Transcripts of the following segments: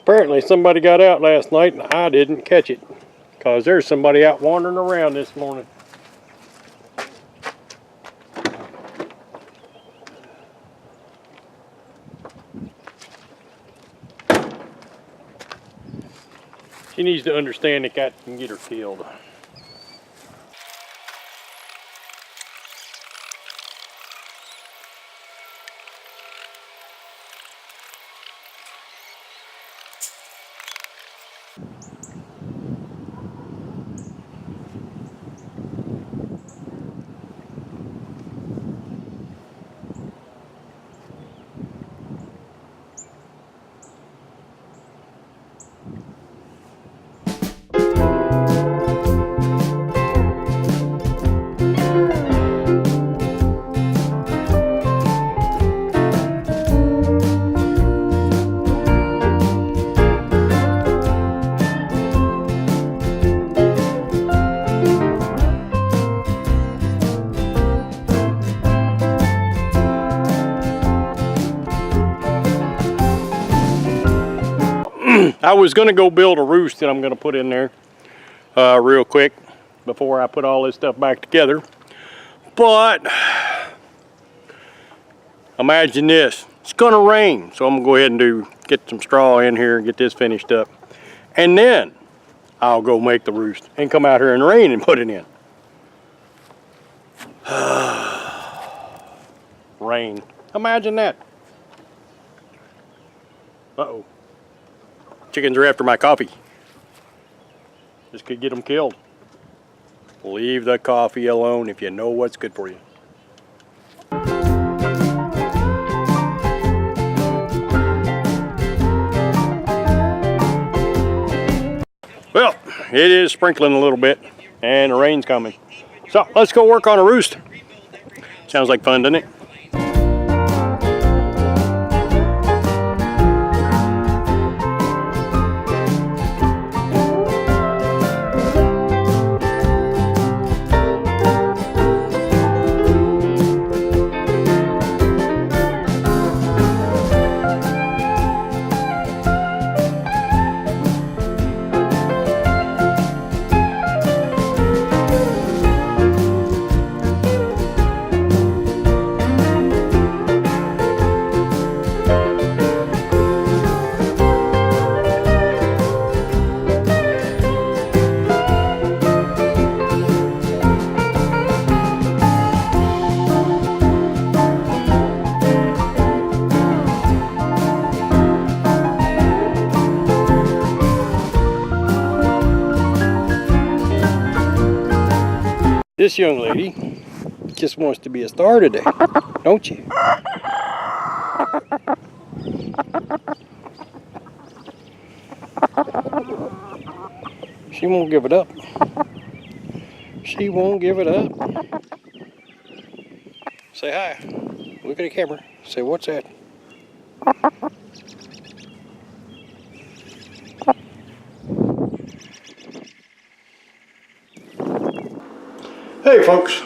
Apparently somebody got out last night and I didn't catch it, because there's somebody out wandering around this morning. She needs to understand the cat can get her killed. I was going to go build a roost that I'm going to put in there real quick before I put all this stuff back together. But imagine this, it's going to rain, so I'm going to go ahead and get some straw in here and get this finished up. And then I'll go make the roost and come out here in the rain and put it in. Rain. Imagine that. Uh-oh. Chickens are after my coffee. This could get them killed. Leave the coffee alone if you know what's good for you. Well, it is sprinkling a little bit and the rain's coming. So let's go work on a roost. Sounds like fun, doesn't it? This young lady just wants to be a star today, don't you? She won't give it up. She won't give it up. Say hi. Look at the camera. Say, what's that? Hey folks,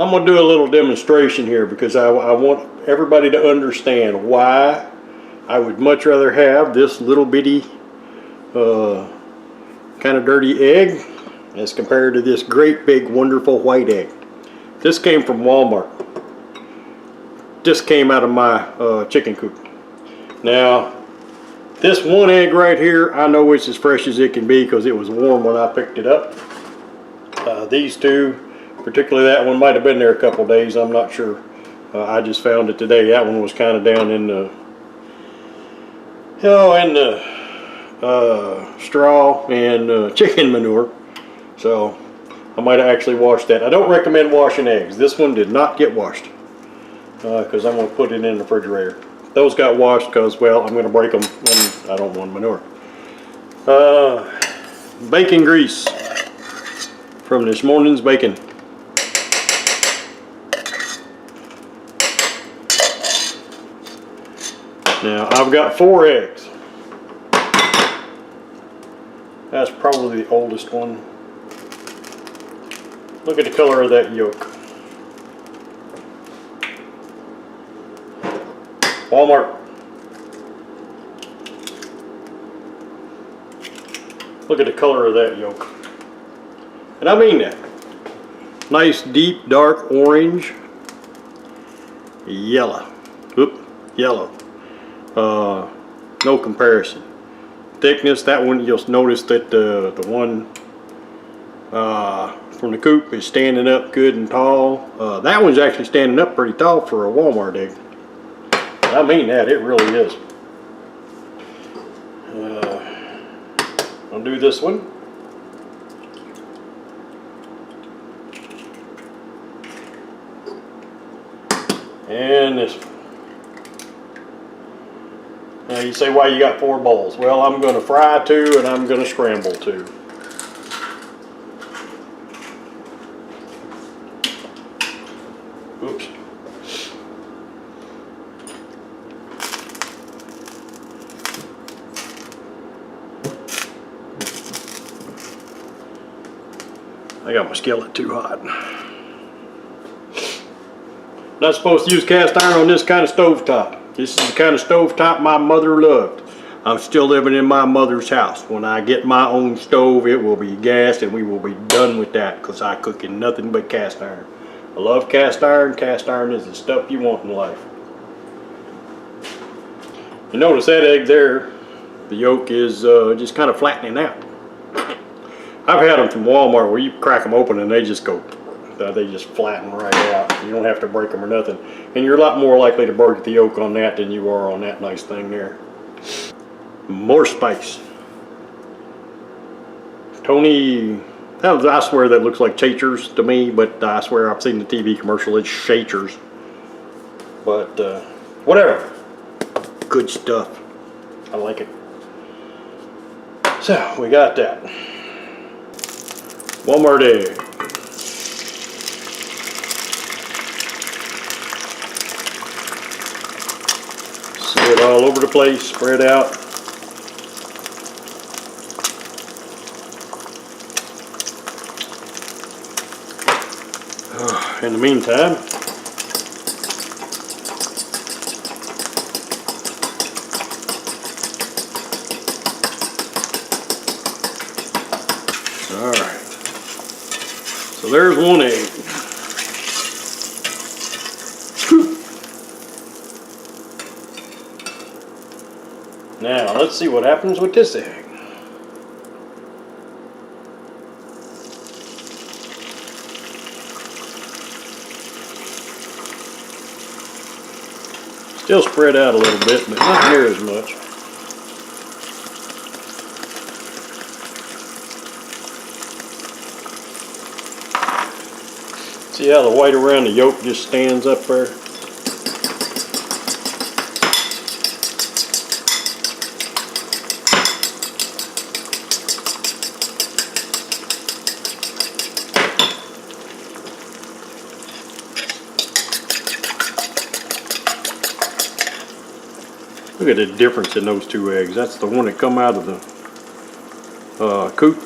I'm going to do a little demonstration here because I want everybody to understand why I would much rather have this little bitty kind of dirty egg as compared to this great big wonderful white egg. This came from Walmart. This came out of my chicken coop. Now this one egg right here, I know it's as fresh as it can be because it was warm when I picked it up. These two, particularly that one, might have been there a couple days, I'm not sure. I just found it today. That one was kind of down in the straw and chicken manure, so I might have actually washed that. I don't recommend washing eggs. This one did not get washed because I'm going to put it in the refrigerator. Those got washed because, well, I'm going to break them and I don't want manure. Bacon grease from this morning's bacon. Now I've got 4 eggs. That's probably the oldest one. Look at the color of that yolk. Walmart. Look at the color of that yolk. And I mean that. Nice deep dark orange. Yellow. Oop, yellow. No comparison. Thickness, that one you'll notice that the one from the coop is standing up good and tall. That one's actually standing up pretty tall for a Walmart egg. I mean that, it really is. I'll do this one. And this one. Now you say, why you got 4 bowls? Well, I'm going to fry 2 and I'm going to scramble 2. Oops. I got my skillet too hot. Not supposed to use cast iron on this kind of stovetop. This is the kind of stovetop my mother loved. I'm still living in my mother's house. When I get my own stove, it will be gas and we will be done with that because I cook in nothing but cast iron. I love cast iron. Cast iron is the stuff you want in life. You notice that egg there, the yolk is just kind of flattening out. I've had them from Walmart where you crack them open and they just go, they just flatten right out. You don't have to break them or nothing. And you're a lot more likely to break the yolk on that than you are on that nice thing there. More spice. Tony, I swear that looks like Chachers to me, but I swear I've seen the TV commercial, it's Chachers. But whatever. Good stuff. I like it. So, we got that. Walmart egg. It all over the place, spread out. In the meantime, all right. So there's one egg. Now, let's see what happens with this egg. Still spread out a little bit, but not near as much. See how the white around the yolk just stands up there? Look at the difference in those 2 eggs. That's the one that come out of the coop.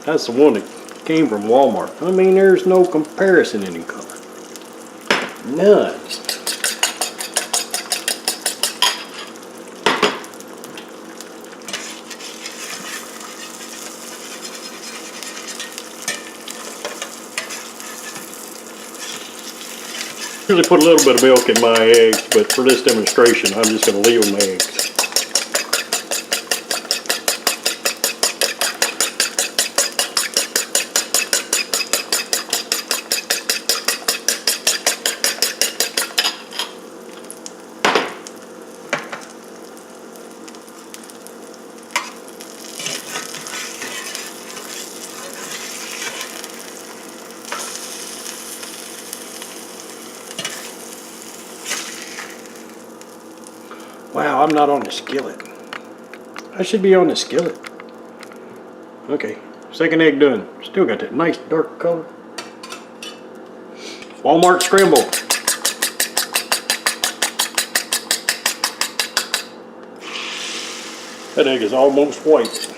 That's the one that came from Walmart. I mean, there's no comparison in color. None. I usually put a little bit of milk in my eggs, but for this demonstration, I'm just going to leave them eggs. Wow, I'm not on the skillet. I should be on the skillet. Okay, second egg done. Still got that nice dark color. Walmart scramble. That egg is almost white.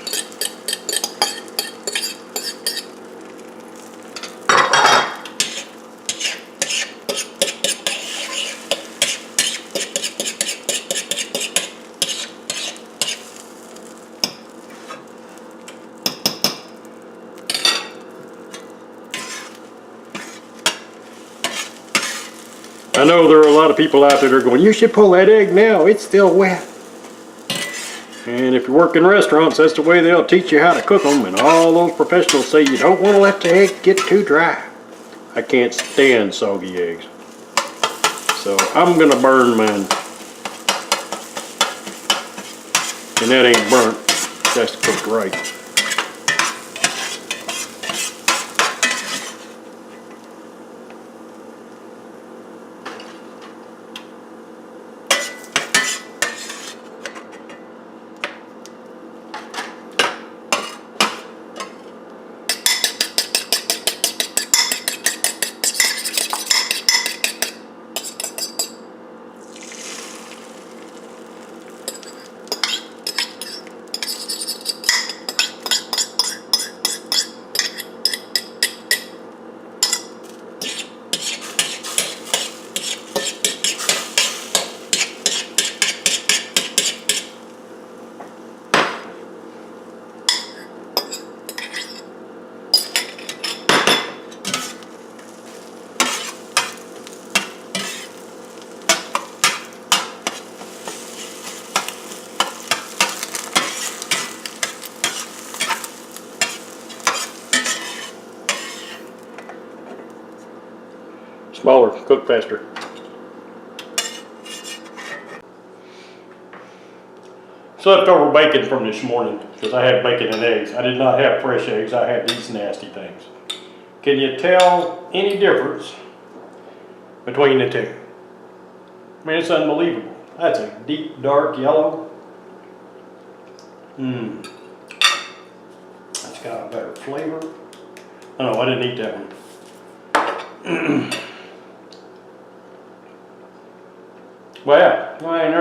know there are a lot of people out there that are going, you should pull that egg now, it's still wet. And if you work in restaurants, that's the way they'll teach you how to cook them, and all those professionals say you don't want to let the egg get too dry. I can't stand soggy eggs. So I'm gonna burn mine. And that ain't burnt, that's cooked right. Smaller, cook faster. So leftover bacon from this morning, because I had bacon and eggs. I did not have fresh eggs, I had these nasty things. Can you tell any difference between the two? I mean, it's unbelievable. That's a deep, dark yellow. That's got a better flavor. Oh, no, I didn't eat that one. Well, yeah, I mean,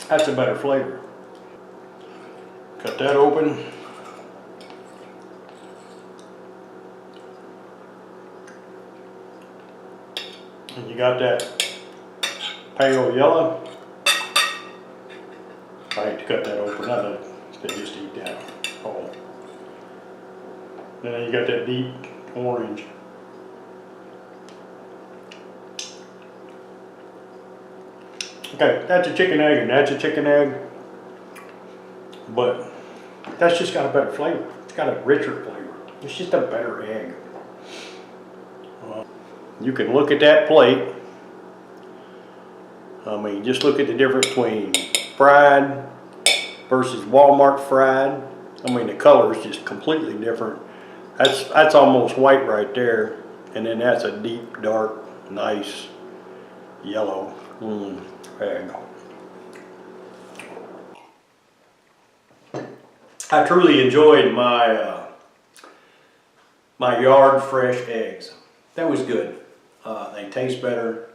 that's a better flavor. Cut that open. And you got that pale yellow. I hate to cut that open, I know they just eat that whole. Then you got that deep orange. Okay, that's a chicken egg and that's a chicken egg, but that's just got a better flavor. It's got a richer flavor. It's just a better egg. You can look at that plate. I mean, just look at the difference between fried versus Walmart fried. I mean, the color is just completely different. That's almost white right there, and then that's a deep, dark, nice yellow egg. I truly enjoyed my my yard fresh eggs. That was good. They taste better.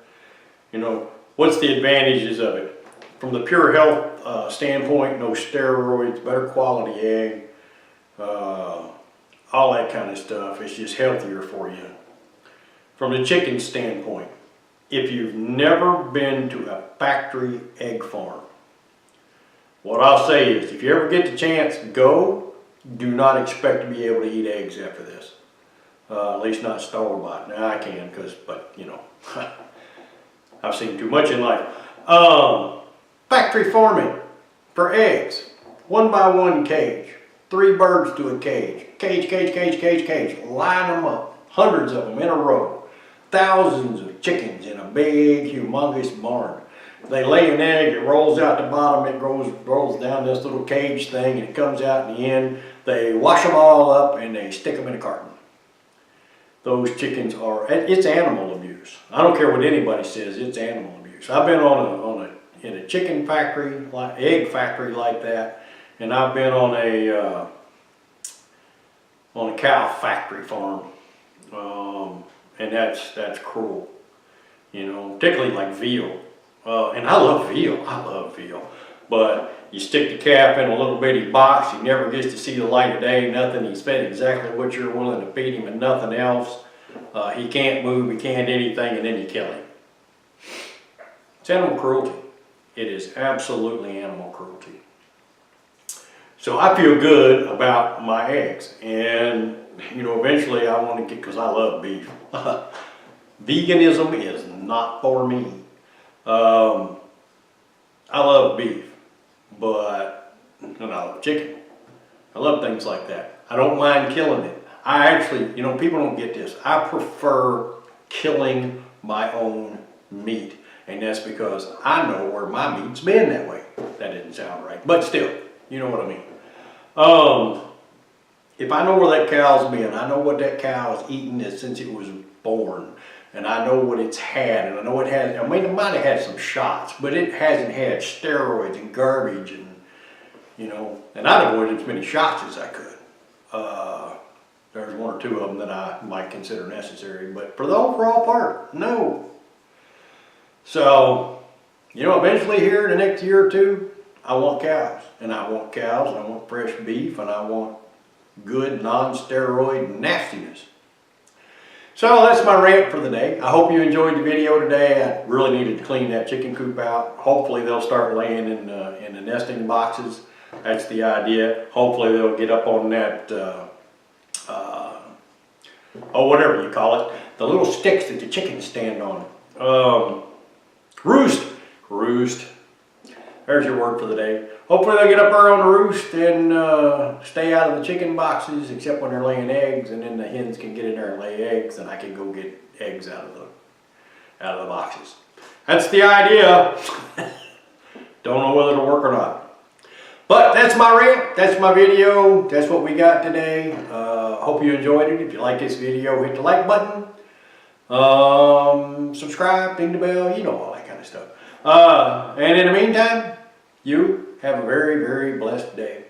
You know, what's the advantages of it? From the pure health standpoint, no steroids, better quality egg, all that kind of stuff. It's just healthier for you. From the chicken standpoint, if you've never been to a factory egg farm, what I'll say is, if you ever get the chance, go. Do not expect to be able to eat eggs after this. At least not store-bought. Now I can, but you know, I've seen too much in life. Factory farming for eggs. 1-by-1 cage. 3 birds to a cage. Cage, cage, cage, cage, cage. Line them up. Hundreds of them in a row. Thousands of chickens in a big, humongous barn. They lay an egg, it rolls out the bottom, it rolls down this little cage thing, and it comes out in the end. They wash them all up and they stick them in a carton. Those chickens are, it's animal abuse. I don't care what anybody says, it's animal abuse. I've been in a chicken factory, like egg factory like that, and I've been on a cow factory farm, and that's cruel. You know, particularly like veal. And I love veal, but you stick the calf in a little bitty box, he never gets to see the light of day, nothing, he's fed exactly what you're willing to feed him and nothing else. He can't move, he can't anything, and then you kill him. It's animal cruelty. It is absolutely animal cruelty. So I feel good about my eggs, and you know, eventually I want to get, because I love beef. Veganism is not for me. I love beef, but chicken. I love things like that. I don't mind killing it. I actually, people don't get this. I prefer killing my own meat. And that's because I know where my meat's been that way. That didn't sound right. But still, you know what I mean. If I know where that cow's been, I know what that cow's eaten since it was born. And I know what it's had. And I know it has, it might have had some shots, but it hasn't had steroids and garbage and, and I'd avoid as many shots as I could. There's one or two of them that I might consider necessary, but for the overall part, no. So, eventually here in the next year or two, I want cows. And I want cows, and I want fresh beef, and I want good non-steroid nastiness. So that's my rant for the day. I hope you enjoyed the video today. I really needed to clean that chicken coop out. Hopefully they'll start laying in the nesting boxes. That's the idea. Hopefully they'll get up on that, whatever you call it, the little sticks that the chickens stand on. Roost. There's your word for the day. Hopefully they'll get up there on the roost and stay out of the chicken boxes, except when they're laying eggs, and then the hens can get in there and lay eggs, and I can go get eggs out of the boxes. That's the idea. Don't know whether it'll work or not. But that's my rant, that's my video, that's what we got today. Hope you enjoyed it. If you like this video, hit the like button. Subscribe, ding the bell, all that kind of stuff. And in the meantime, you have a very, very blessed day.